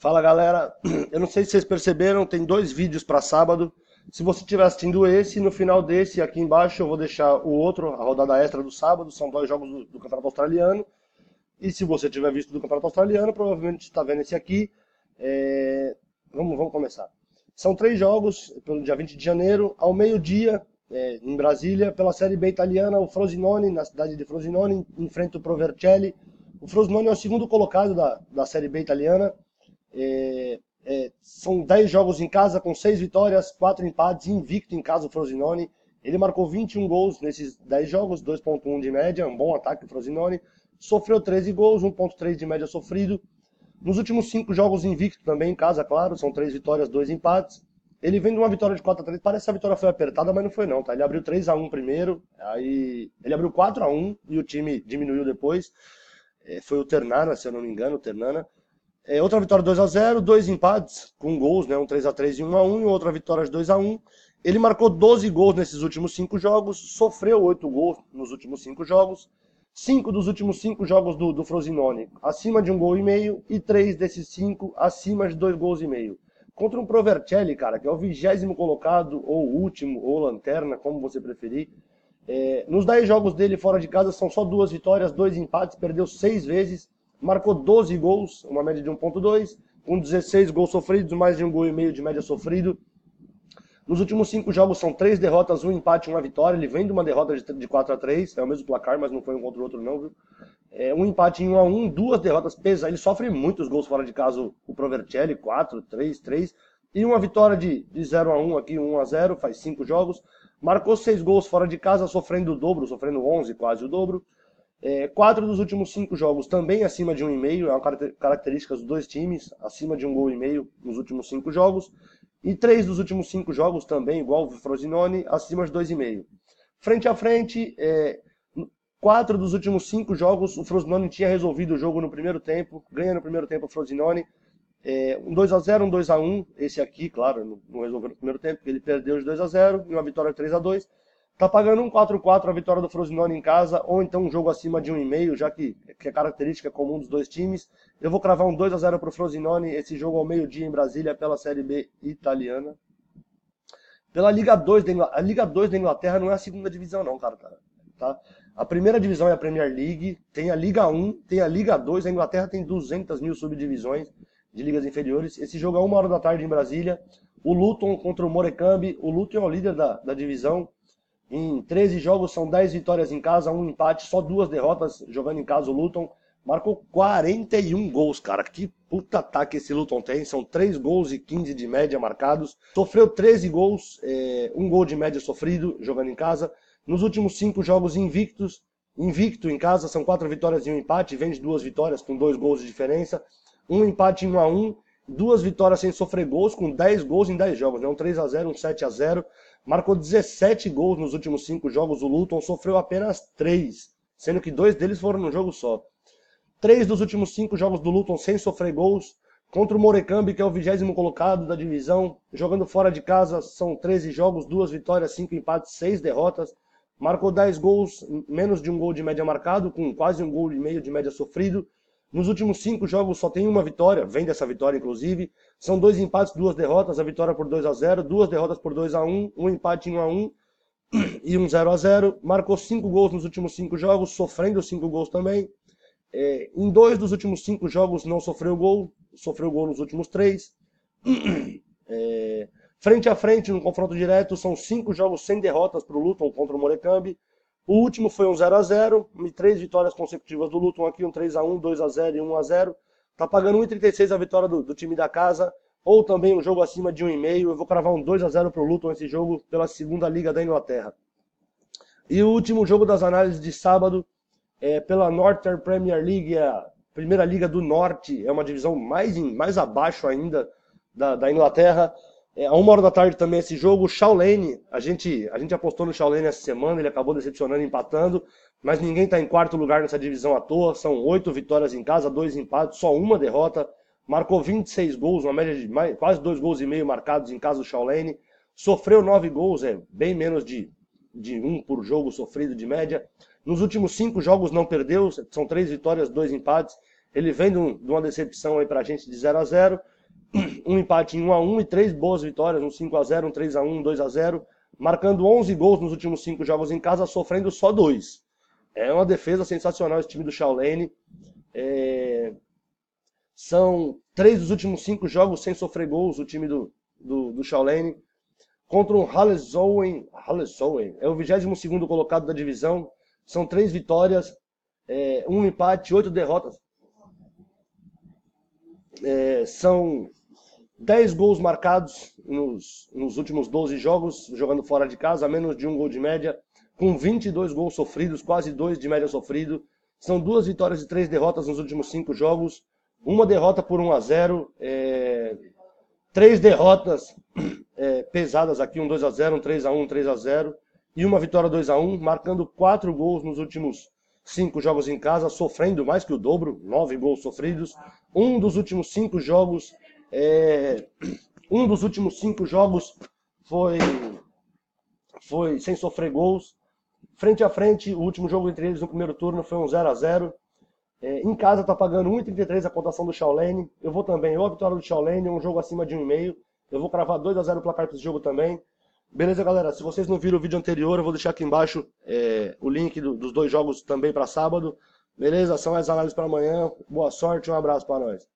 Fala galera, eu não sei se vocês perceberam, tem dois vídeos para sábado. Se você estiver assistindo esse, no final desse, aqui embaixo eu vou deixar o outro, a rodada extra do sábado, são dois jogos do Campeonato Australiano. E se você tiver visto do Campeonato Australiano, provavelmente está vendo esse aqui. É, vamos começar. São três jogos, pelo dia 20 de janeiro, ao meio-dia, em Brasília, pela Série B italiana, o Frosinone, na cidade de Frosinone, enfrenta o Provercelli. O Frosinone é o segundo colocado da Série B italiana. São 10 jogos em casa, com 6 vitórias, 4 empates, invicto em casa o Frosinone. Ele marcou 21 gols nesses 10 jogos, 2.1 de média, um bom ataque o Frosinone. Sofreu 13 gols, 1.3 de média sofrido. Nos últimos 5 jogos invicto também em casa, claro, são 3 vitórias, 2 empates. Ele vem de uma vitória de 4-3, parece que a vitória foi apertada, mas não foi não, tá? Ele abriu 3-1 primeiro, aí ele abriu 4-1 e o time diminuiu depois. Foi o Ternana, se eu não me engano, o Ternana. Outra vitória 2-0, 2 empates com gols, né? Um 3-3 e 1-1, e outra vitória de 2-1. Ele marcou 12 gols nesses últimos 5 jogos, sofreu 8 gols nos últimos 5 jogos. 5 dos últimos 5 jogos do Frosinone acima de 1,5 gol e 3 desses 5 acima de 2,5 gols. Contra um Provercelli, cara, que é o 20º colocado, ou último, ou lanterna, como você preferir. Nos 10 jogos dele fora de casa são só 2 vitórias, 2 empates, perdeu 6 vezes. Marcou 12 gols, uma média de 1.2, com 16 gols sofridos, mais de 1,5 gol de média sofrido. Nos últimos 5 jogos são 3 derrotas, 1 empate e 1 vitória. Ele vem de uma derrota de 4-3, é o mesmo placar, mas não foi um contra o outro não, viu? Um empate em 1-1, 2 derrotas pesadas. Ele sofre muitos gols fora de casa, o Provercelli, 4, 3, 3. E uma vitória de 0-1 aqui, 1-0, faz 5 jogos. Marcou 6 gols fora de casa, sofrendo o dobro, sofrendo 11, quase o dobro. 4 dos últimos 5 jogos também acima de 1,5, é uma característica dos dois times, acima de 1,5 gol nos últimos 5 jogos. E 3 dos últimos 5 jogos também, igual o Frosinone, acima de 2,5. Frente a frente, 4 dos últimos 5 jogos, o Frosinone tinha resolvido o jogo no primeiro tempo, ganha no primeiro tempo o Frosinone. Um 2-0, um 2-1, esse aqui, claro, não resolveu no primeiro tempo, porque ele perdeu de 2-0 e uma vitória 3-2. Tá pagando um 4-4 a vitória do Frosinone em casa, ou então um jogo acima de 1,5, já que é característica comum dos dois times. Eu vou cravar um 2-0 pro Frosinone, esse jogo ao meio-dia em Brasília, pela Série B italiana. Pela Liga 2 da Inglaterra, a Liga 2 da Inglaterra não é a segunda divisão não, cara. Tá? A primeira divisão é a Premier League, tem a Liga 1, tem a Liga 2, a Inglaterra tem 200 mil subdivisões de ligas inferiores. Esse jogo é 1h da tarde em Brasília. O Luton contra o Morecambe, o Luton é o líder da divisão. Em 13 jogos são 10 vitórias em casa, 1 empate, só 2 derrotas jogando em casa o Luton. Marcou 41 gols, cara. Que puta ataque esse Luton tem. São 3 gols e 15 de média marcados. Sofreu 13 gols, 1 gol de média sofrido jogando em casa. Nos últimos 5 jogos invicto em casa, são 4 vitórias e 1 empate. Vem de 2 vitórias com 2 gols de diferença. 1 empate em 1-1. 2 vitórias sem sofrer gols, com 10 gols em 10 jogos. Né? Um 3-0, um 7-0. Marcou 17 gols nos últimos 5 jogos, o Luton sofreu apenas 3, sendo que 2 deles foram num jogo só. 3 dos últimos 5 jogos do Luton sem sofrer gols, contra o Morecambe, que é o 20º colocado da divisão, jogando fora de casa, são 13 jogos, 2 vitórias, 5 empates, 6 derrotas. Marcou 10 gols, menos de 1 gol de média marcado, com quase 1,5 gol de média sofrido. Nos últimos 5 jogos só tem uma vitória, vem dessa vitória inclusive. São 2 empates, 2 derrotas, a vitória por 2-0, 2 derrotas por 2-1, 1 empate em 1-1 e um 0-0. Marcou 5 gols nos últimos 5 jogos, sofrendo 5 gols também. Em 2 dos últimos 5 jogos não sofreu gol nos últimos 3. Frente a frente, no confronto direto, são 5 jogos sem derrotas para o Luton contra o Morecambe. O último foi um 0-0 e 3 vitórias consecutivas do Luton aqui, um 3-1, 2-0 e 1-0. Tá pagando 1,36 a vitória do time da casa, ou também um jogo acima de 1,5. Eu vou cravar um 2-0 pro Luton esse jogo pela segunda liga da Inglaterra. E o último jogo das análises de sábado pela Northern Premier League, a primeira liga do norte, é uma divisão mais abaixo ainda da Inglaterra. A 1h da tarde também esse jogo, o Shaw Lane, a gente apostou no Shaw Lane essa semana, ele acabou decepcionando, empatando, mas ninguém está em quarto lugar nessa divisão à toa, são 8 vitórias em casa, 2 empates, só uma derrota, marcou 26 gols, uma média de quase 2,5 gols marcados em casa do Shaw Lane, sofreu 9 gols, bem menos de 1 por jogo sofrido de média. Nos últimos 5 jogos não perdeu, são 3 vitórias, 2 empates, Ele vem de uma decepção aí pra gente de 0-0, um empate em 1-1 e 3 boas vitórias, um 5-0, um 3-1, um 2-0, marcando 11 gols nos últimos 5 jogos em casa, sofrendo só 2. É uma defesa sensacional esse time do Shaolene. São 3 dos últimos 5 jogos sem sofrer gols o time do Shaolene. Contra o Halesowen, é o 22º colocado da divisão. São 3 vitórias, um empate, 8 derrotas. São 10 gols marcados nos últimos 12 jogos, jogando fora de casa, a menos de 1 gol de média, com 22 gols sofridos, quase 2 de média sofrido. São 2 vitórias e 3 derrotas nos últimos 5 jogos, uma derrota por 1-0, 3 derrotas pesadas aqui, um 2-0, um 3-1, um 3-0, e uma vitória 2-1, marcando 4 gols nos últimos 5 jogos em casa, sofrendo mais que o dobro, 9 gols sofridos. Um dos últimos 5 jogos foi sem sofrer gols. Frente a frente, o último jogo entre eles no primeiro turno foi um 0-0. Em casa tá pagando 1,33 a pontuação do Shaolene. Eu vou também, ou a vitória do Shaolene, um jogo acima de 1,5. Eu vou cravar 2-0 o placar para esse jogo também. Beleza, galera? Se vocês não viram o vídeo anterior, eu vou deixar aqui embaixo o link dos 2 jogos também para sábado. Beleza? São as análises para amanhã. Boa sorte, um abraço para nós.